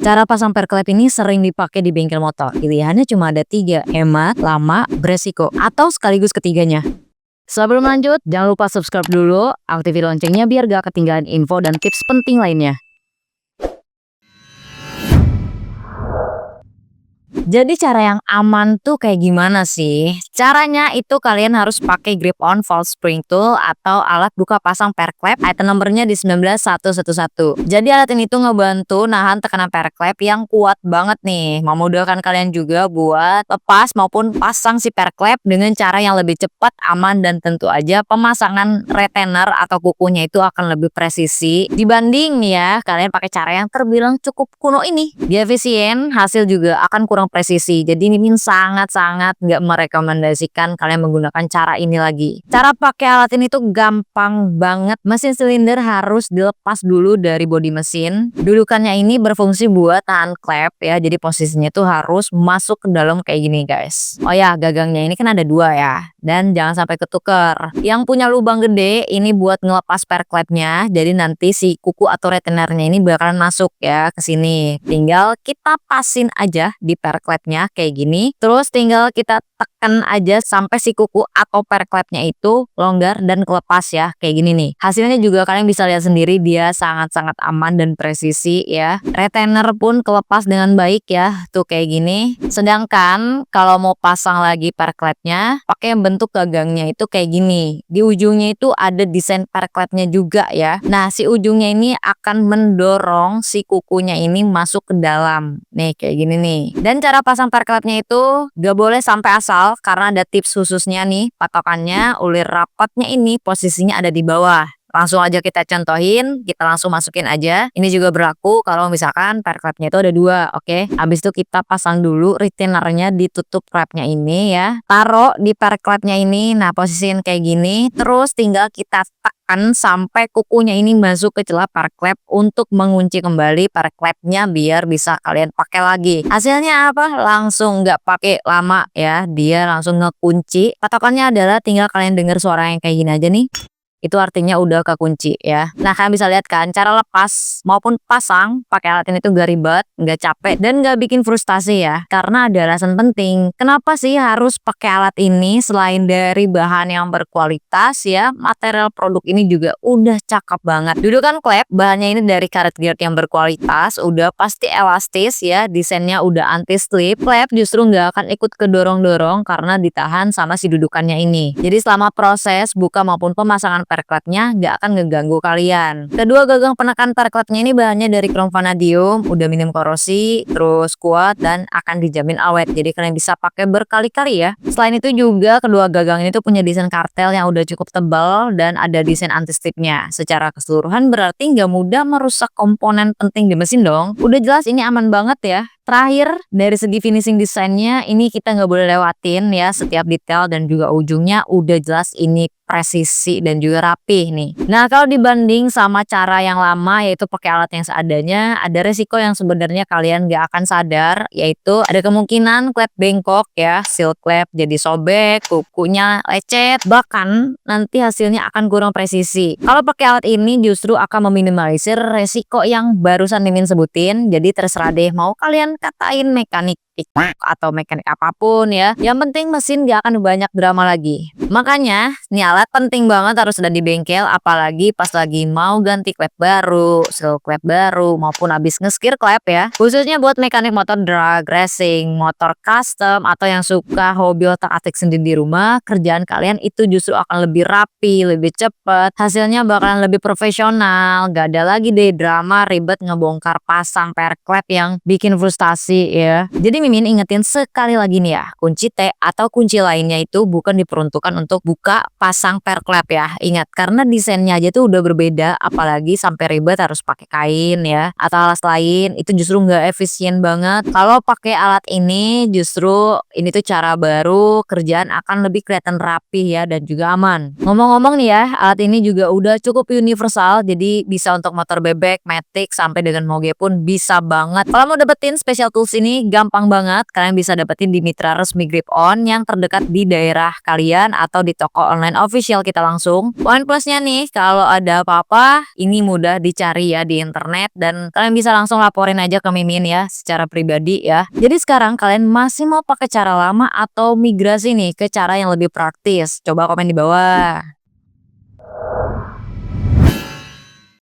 Cara pasang perklep ini sering dipakai di bengkel motor. Pilihannya cuma ada 3, hemat, lama, beresiko, atau sekaligus ketiganya. Sebelum lanjut, jangan lupa subscribe dulu, aktifin loncengnya biar gak ketinggalan info dan tips penting lainnya. Jadi cara yang aman tuh kayak gimana sih? Caranya itu kalian harus pakai grip on false spring tool atau alat buka pasang perklep, item nomornya di 19111. Jadi alat ini tuh ngebantu nahan tekanan perklep yang kuat banget nih, memudahkan kalian juga buat lepas maupun pasang si perklep dengan cara yang lebih cepat, aman, dan tentu aja pemasangan retainer atau kukunya itu akan lebih presisi dibanding nih ya kalian pakai cara yang terbilang cukup kuno ini. Dia efisien, hasil juga akan kurang presisi. Jadi Mimin sangat-sangat nggak merekomendasikan kalian menggunakan cara ini lagi. Cara pakai alat ini tuh gampang banget. Mesin silinder harus dilepas dulu dari bodi mesin. Dudukannya ini berfungsi buat tahan klep ya. Jadi posisinya tuh harus masuk ke dalam kayak gini guys. Oh ya, gagangnya ini kan ada 2 ya. Dan jangan sampai ketuker. Yang punya lubang gede ini buat ngelepas perklepnya. Jadi nanti si kuku atau retainernya ini bakalan masuk ya ke sini. Tinggal kita pasin aja di perklepnya kayak gini. Terus tinggal kita tekan aja sampai si kuku atau perklepnya itu longgar dan kelepas ya. Kayak gini nih. Hasilnya juga kalian bisa lihat sendiri, dia sangat-sangat aman dan presisi ya. Retainer pun kelepas dengan baik ya. Tuh kayak gini. Sedangkan kalau mau pasang lagi perklepnya, pakai bentuk gagangnya itu kayak gini. Di ujungnya itu ada desain perklepnya juga ya. Nah, si ujungnya ini akan mendorong si kukunya ini masuk ke dalam. Nih kayak gini nih. Dan cara pasang perklepnya itu gak boleh sampai asal karena ada tips khususnya nih. Patokannya ulir rapatnya ini posisinya ada di bawah. Langsung aja kita contohin, kita langsung masukin aja. Ini juga berlaku kalau misalkan perklepnya itu ada 2, oke. Habis itu kita pasang dulu retainernya, ditutup klepnya ini ya. Taruh di perklepnya ini, nah posisiin kayak gini. Terus tinggal kita tekan sampai kukunya ini masuk ke celah perklep untuk mengunci kembali perklepnya biar bisa kalian pakai lagi. Hasilnya apa? Langsung nggak pakai lama ya, dia langsung ngekunci. Patokannya adalah tinggal kalian dengar suara yang kayak gini aja nih. Itu artinya udah kekunci ya. Nah, kalian bisa lihat kan cara lepas maupun pasang pakai alat ini tuh gak ribet, gak capek, dan gak bikin frustasi ya. Karena ada alasan penting. Kenapa sih harus pakai alat ini? Selain dari bahan yang berkualitas ya, material produk ini juga udah cakep banget. Dudukan klep, bahannya ini dari karet guard yang berkualitas, udah pasti elastis ya, desainnya udah anti slip. Klep justru gak akan ikut kedorong-dorong karena ditahan sama si dudukannya ini. Jadi selama proses buka maupun pemasangan perklepnya gak akan ngeganggu kalian. Kedua gagang penekan perklepnya ini bahannya dari krom vanadium, udah minim korosi, terus kuat dan akan dijamin awet. Jadi kalian bisa pakai berkali-kali ya. Selain itu juga kedua gagang ini tuh punya desain kartel yang udah cukup tebal dan ada desain anti slipnya. Secara keseluruhan berarti nggak mudah merusak komponen penting di mesin dong. Udah jelas ini aman banget ya. Terakhir, dari segi finishing desainnya ini kita nggak boleh lewatin ya, setiap detail dan juga ujungnya udah jelas ini presisi dan juga rapih nih. Nah, kalau dibanding sama cara yang lama yaitu pakai alat yang seadanya, ada resiko yang sebenarnya kalian nggak akan sadar, yaitu ada kemungkinan klep bengkok ya, seal klep jadi sobek, kukunya lecet, bahkan nanti hasilnya akan kurang presisi. Kalau pakai alat ini justru akan meminimalisir resiko yang barusan Mimin sebutin. Jadi terserah deh mau kalian katain mekanik atau mekanik apapun ya. Yang penting mesin gak akan banyak drama lagi. Makanya nih alat penting banget harus ada di bengkel, apalagi pas lagi mau ganti klep baru, seal klep baru maupun habis nge-skir klep ya. Khususnya buat mekanik motor drag racing, motor custom atau yang suka hobi otak-atik sendiri di rumah, kerjaan kalian itu justru akan lebih rapi, lebih cepet, hasilnya bakalan lebih profesional. Gak ada lagi deh drama ribet ngebongkar pasang perklep yang bikin frustasi ya. Jadi Mimin ingetin sekali lagi nih ya, kunci T atau kunci lainnya itu bukan diperuntukkan untuk buka pasang perklep ya. Ingat, karena desainnya aja tuh udah berbeda, apalagi sampai ribet harus pakai kain ya atau alas lain, itu justru nggak efisien banget. Kalau pakai alat ini justru ini tuh cara baru, kerjaan akan lebih kelihatan rapih ya dan juga aman. Ngomong-ngomong nih ya, alat ini juga udah cukup universal, jadi bisa untuk motor bebek, matic sampai dengan moge pun bisa banget. Kalau mau dapetin special tools ini gampang banget kalian bisa dapetin di mitra resmi Grip On yang terdekat di daerah kalian atau di toko online official kita langsung. Poin plusnya nih, kalau ada apa-apa ini mudah dicari ya di internet dan kalian bisa langsung laporin aja ke Mimin ya secara pribadi ya. Jadi sekarang kalian masih mau pakai cara lama atau migrasi nih ke cara yang lebih praktis? Coba komen di bawah.